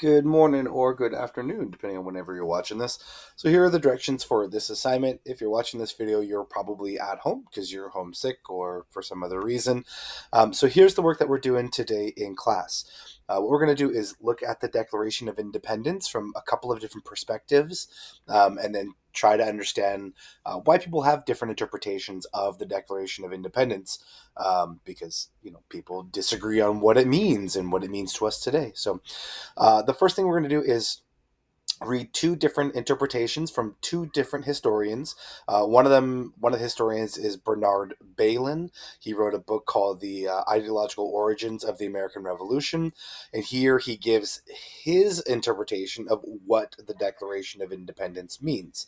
Good morning or good afternoon, depending on whenever you're watching this. So here are the directions for this assignment. If you're watching this video, you're probably at home because you're homesick or for some other reason. So here's the work that we're doing today in class. What we're going to do is look at the Declaration of Independence from a couple of different perspectives, and then try to understand why people have different interpretations of the Declaration of Independence, because people disagree on what it means and what it means to us today. So the first thing we're going to do is read two different interpretations from two different historians. One of the historians is Bernard Bailyn. He wrote a book called The Ideological Origins of the American Revolution. And here he gives his interpretation of what the Declaration of Independence means.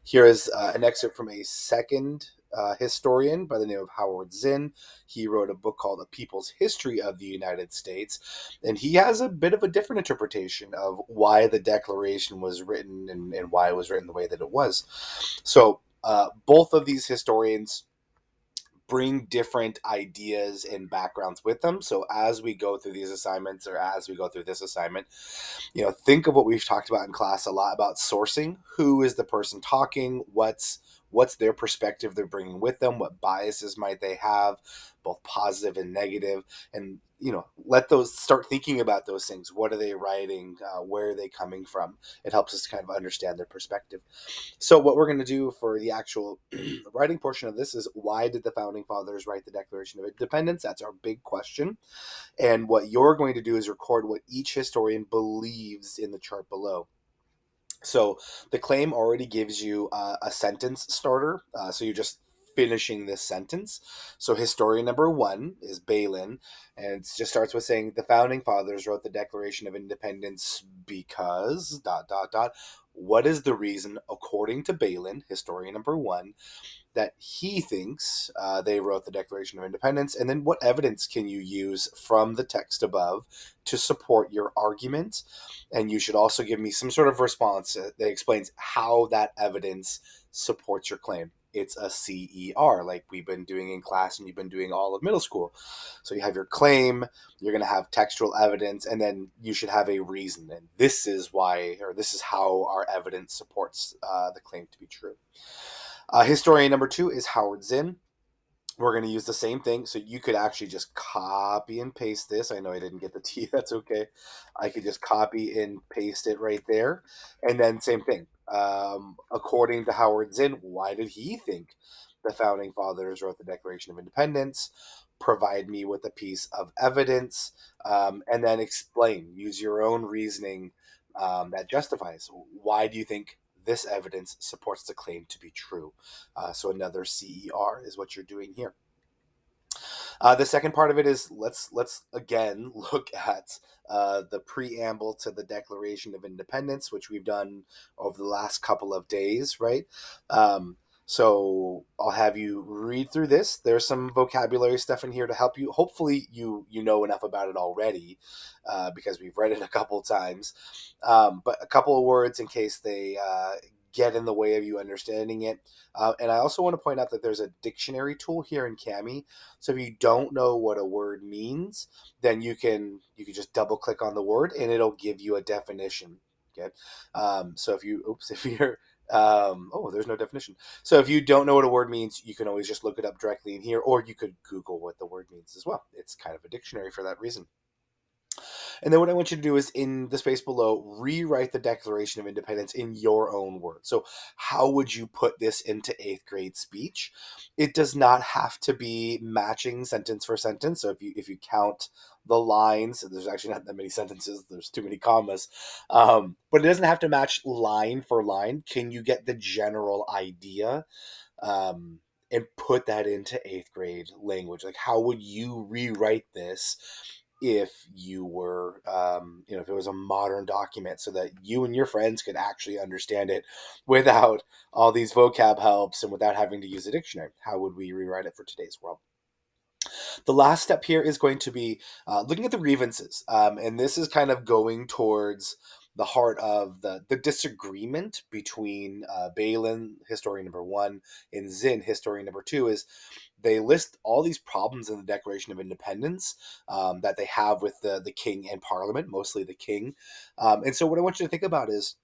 Here is an excerpt from a second historian by the name of Howard Zinn. He wrote a book called A People's History of the United States, and he has a bit of a different interpretation of why the Declaration was written and why it was written the way that it was. So both of these historians bring different ideas and backgrounds with them. So as we go through these assignments, or as we go through this assignment, think of what we've talked about in class a lot about sourcing. Who is the person talking? What's their perspective they're bringing with them? What biases might they have, both positive and negative? And let those start thinking about those things. What are they writing? Where are they coming from? It helps us to kind of understand their perspective. So what we're going to do for the actual writing portion of this is, why did the founding fathers write the Declaration of Independence? That's our big question. And what you're going to do is record what each historian believes in the chart below. So the claim already gives you a sentence starter. So you're just finishing this sentence. So historian number one is Bailyn, and it just starts with saying the founding fathers wrote the Declaration of Independence because ... What is the reason, according to Bailyn, historian number one, that he thinks they wrote the Declaration of Independence? And then what evidence can you use from the text above to support your argument? And you should also give me some sort of response that explains how that evidence supports your claim. It's a CER, like we've been doing in class and you've been doing all of middle school. So you have your claim, you're going to have textual evidence, and then you should have a reason. And this is why, or this is how our evidence supports the claim to be true. Historian number two is Howard Zinn. We're going to use the same thing. So you could actually just copy and paste this. I know I didn't get the T. That's okay. I could just copy and paste it right there. And then same thing. According to Howard Zinn, why did he think the founding fathers wrote the Declaration of Independence? Provide me with a piece of evidence, and then explain. Use your own reasoning that justifies. Why do you think this evidence supports the claim to be true? So another CER is what you're doing here. The second part of it is, let's again look at the preamble to the Declaration of Independence, which we've done over the last couple of days, right? So I'll have you read through this. There's some vocabulary stuff in here to help you. Hopefully you know enough about it already, because we've read it a couple times. But a couple of words in case they get in the way of you understanding it. And I also want to point out that there's a dictionary tool here in Kami. So if you don't know what a word means, then you can just double click on the word and it'll give you a definition. Okay. So if you're there's no definition. So if you don't know what a word means, you can always just look it up directly in here, or you could Google what the word means as well. It's kind of a dictionary for that reason. And then what I want you to do is, in the space below, rewrite the Declaration of Independence in your own words. So how would you put this into 8th grade speech? It does not have to be matching sentence for sentence. So if you count the lines, there's actually not that many sentences. There's too many commas. But it doesn't have to match line for line. Can you get the general idea? And put that into 8th grade language. Like, how would you rewrite this if you were, if it was a modern document, so that you and your friends could actually understand it without all these vocab helps and without having to use a dictionary? How would we rewrite it for today's world? The last step here is going to be looking at the grievances. And this is kind of going towards the heart of the disagreement between Balin, historian number one, and Zinn, historian number two, is they list all these problems in the Declaration of Independence that they have with the king and parliament, mostly the king. And so what I want you to think about is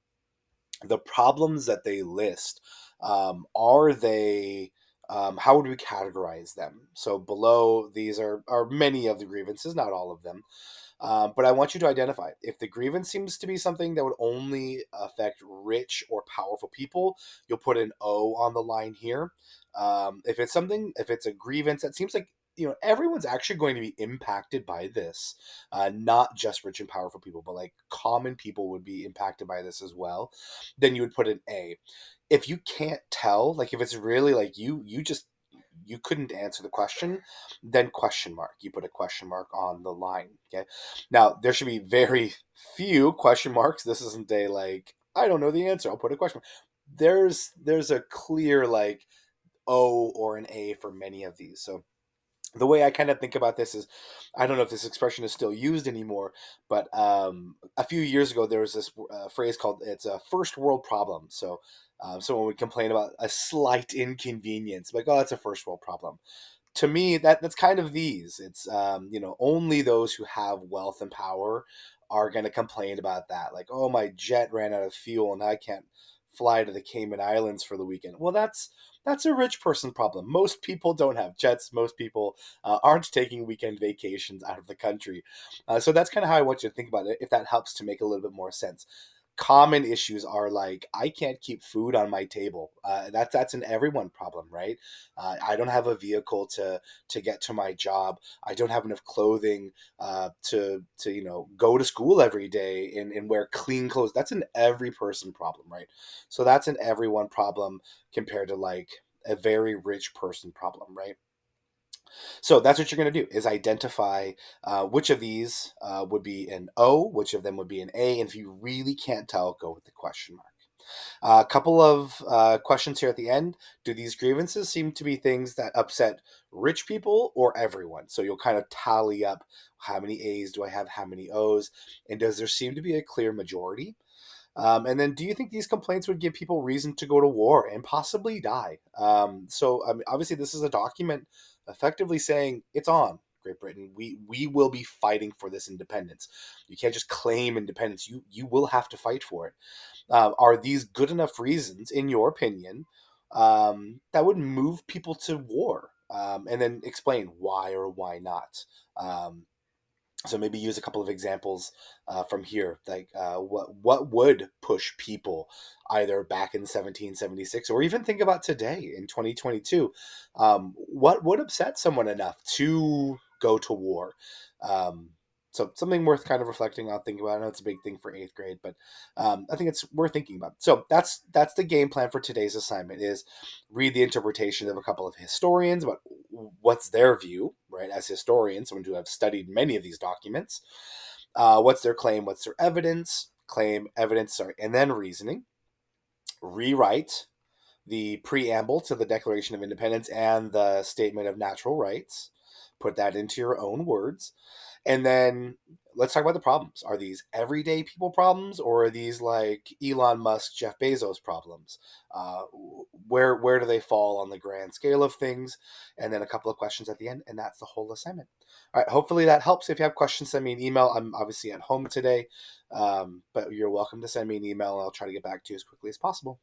the problems that they list. Are they how would we categorize them? So below these are many of the grievances, not all of them. But I want you to identify if the grievance seems to be something that would only affect rich or powerful people, you'll put an O on the line here. If it's a grievance that seems like everyone's actually going to be impacted by this, not just rich and powerful people, but like common people would be impacted by this as well, then you would put an A. If you can't tell, like if it's really like you couldn't answer the question, then question mark. You put a question mark on the line. Okay. Now there should be very few question marks. This isn't a like I don't know the answer. I'll put a question mark. There's a clear like O or an A for many of these. So the way I kind of think about this is, I don't know if this expression is still used anymore, but a few years ago there was this phrase called "it's a first world problem." So someone would complain about a slight inconvenience, like, "Oh, that's a first world problem." To me, that's kind of these. It's only those who have wealth and power are going to complain about that. Like, "Oh, my jet ran out of fuel and I can't fly to the Cayman Islands for the weekend." Well, that's a rich person problem. Most people don't have jets. Most people aren't taking weekend vacations out of the country. So that's kind of how I want you to think about it, if that helps to make a little bit more sense. Common issues are like I can't keep food on my table. That's an everyone problem, right? I don't have a vehicle to get to my job. I don't have enough clothing to go to school every day and wear clean clothes. That's an every person problem, right? So that's an everyone problem compared to like a very rich person problem, right? So that's what you're going to do is identify which of these would be an O, which of them would be an A, and if you really can't tell, go with the question mark. A couple of questions here at the end. Do these grievances seem to be things that upset rich people or everyone? So you'll kind of tally up how many A's do I have, how many O's, and does there seem to be a clear majority? And then, do you think these complaints would give people reason to go to war and possibly die? So, I mean, obviously, this is a document effectively saying it's on Great Britain. We will be fighting for this independence. You can't just claim independence. You will have to fight for it. Are these good enough reasons, in your opinion, that would move people to war? And then explain why or why not. So maybe use a couple of examples from here, like what would push people either back in 1776 or even think about today in 2022. What would upset someone enough to go to war? Um, so something worth kind of reflecting on, thinking about. I know it's a big thing for eighth grade, but I think it's worth thinking about. So that's the game plan for today's assignment: is read the interpretation of a couple of historians about what's their view, right, as historians, someone who have studied many of these documents. What's their claim? What's their evidence? Claim, evidence, sorry, and then reasoning. Rewrite the preamble to the Declaration of Independence and the Statement of Natural Rights. Put that into your own words. And then let's talk about the problems. Are these everyday people problems, or are these like Elon Musk, Jeff Bezos problems? Uh, where do they fall on the grand scale of things? And then a couple of questions at the end, and that's the whole assignment. All right, hopefully that helps. If you have questions, send me an email. I'm obviously at home today, but you're welcome to send me an email, and I'll try to get back to you as quickly as possible.